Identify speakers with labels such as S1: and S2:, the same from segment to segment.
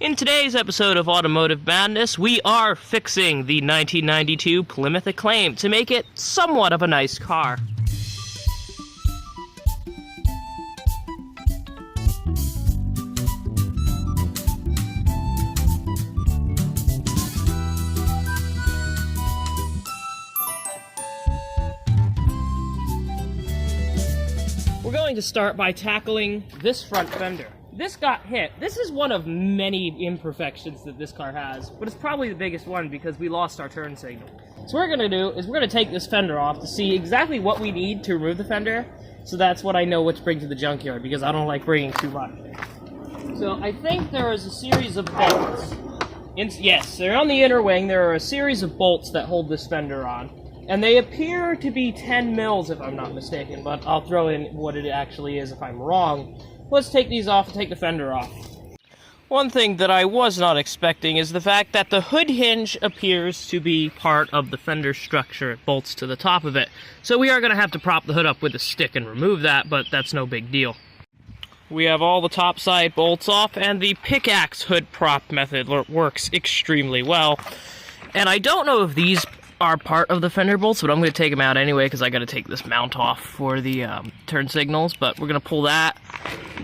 S1: In today's episode of Automotive Madness, we are fixing the 1992 Plymouth Acclaim to make it somewhat of a nice car. We're going to start by tackling this front fender. This got hit. This is one of many imperfections that this car has, but it's probably the biggest one because we lost our turn signal. So what we're going to do is we're going to take this fender off to see exactly what we need to remove the fender, so that's what I know what to bring to the junkyard, because I don't like bringing too much. So I think there is a series of bolts. Yes, they're on the inner wing. There are a series of bolts that hold this fender on, and they appear to be 10 mils if I'm not mistaken, but I'll throw in what it actually is if I'm wrong. Let's take these off and take the fender off. One thing that I was not expecting is the fact that the hood hinge appears to be part of the fender structure. It bolts to the top of it. So we are going to have to prop the hood up with a stick and remove that, but that's no big deal. We have all the top side bolts off, and the pickaxe hood prop method works extremely well. And I don't know if these are part of the fender bolts, but I'm going to take them out anyway because I got to take this mount off for the turn signals. But we're going to pull that,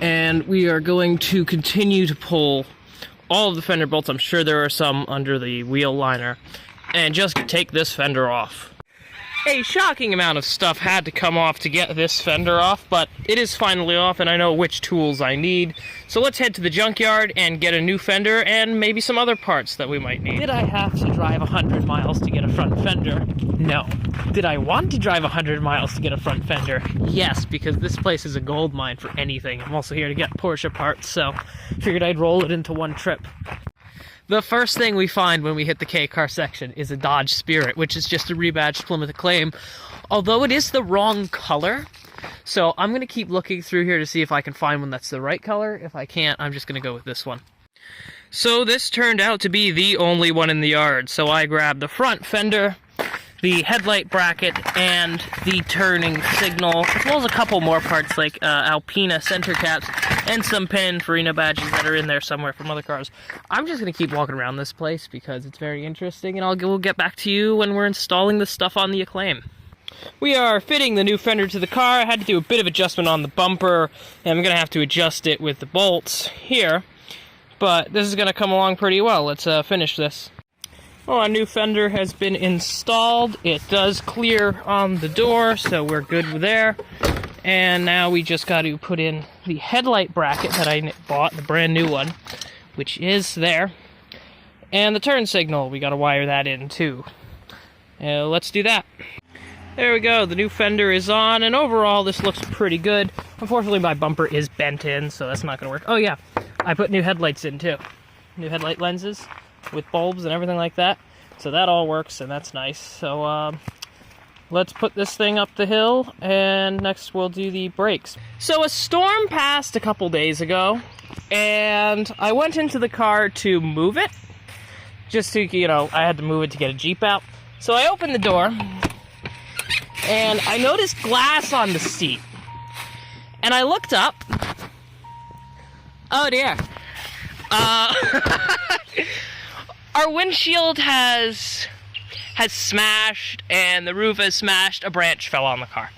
S1: and we are going to continue to pull all of the fender bolts. I'm sure there are some under the wheel liner, and just take this fender off. A shocking amount of stuff had to come off to get this fender off, but it is finally off, and I know which tools I need. So let's head to the junkyard and get a new fender and maybe some other parts that we might need. Did I have to drive 100 miles to get a front fender? No. Did I want to drive 100 miles to get a front fender? Yes, because this place is a gold mine for anything. I'm also here to get Porsche parts, so figured I'd roll it into one trip. The first thing we find when we hit the K-car section is a Dodge Spirit, which is just a rebadged Plymouth Acclaim, although it is the wrong color. So I'm going to keep looking through here to see if I can find one that's the right color. If I can't, I'm just going to go with this one. So this turned out to be the only one in the yard, so I grabbed the front fender, the headlight bracket, and the turning signal, as well as a couple more parts like Alpina center caps and some Pininfarina badges that are in there somewhere from other cars. I'm just going to keep walking around this place because it's very interesting, and we'll get back to you when we're installing the stuff on the Acclaim. We are fitting the new fender to the car. I had to do a bit of adjustment on the bumper, and I'm going to have to adjust it with the bolts here, but this is going to come along pretty well. Let's finish this. Well, our new fender has been installed. It does clear on the door, so we're good there. And now we just got to put in the headlight bracket that I bought, the brand new one, which is there. And the turn signal, we got to wire that in too. Let's do that. There we go, the new fender is on, and overall this looks pretty good. Unfortunately, my bumper is bent in, so that's not going to work. Oh yeah, I put new headlights in too. New headlight lenses with bulbs and everything like that. So that all works, and that's nice. So let's put this thing up the hill, and next we'll do the brakes. So a storm passed a couple days ago, and I went into the car to move it. Just to, I had to move it to get a Jeep out. So I opened the door, and I noticed glass on the seat. And I looked up. Oh dear. Our windshield has smashed, and the roof has smashed. A branch fell on the car.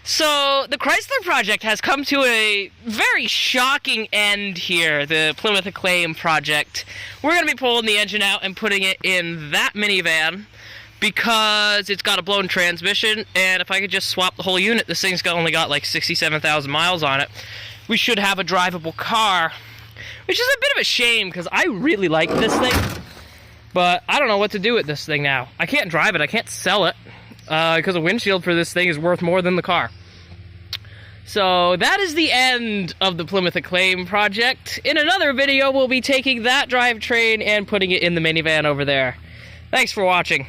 S1: So the Chrysler project has come to a very shocking end here, the Plymouth Acclaim project. We're going to be pulling the engine out and putting it in that minivan because it's got a blown transmission, and if I could just swap the whole unit, this thing's only got like 67,000 miles on it, we should have a drivable car. Which is a bit of a shame, because I really like this thing. But I don't know what to do with this thing now. I can't drive it, I can't sell it. Because a windshield for this thing is worth more than the car. So that is the end of the Plymouth Acclaim project. In another video, we'll be taking that drivetrain and putting it in the minivan over there. Thanks for watching.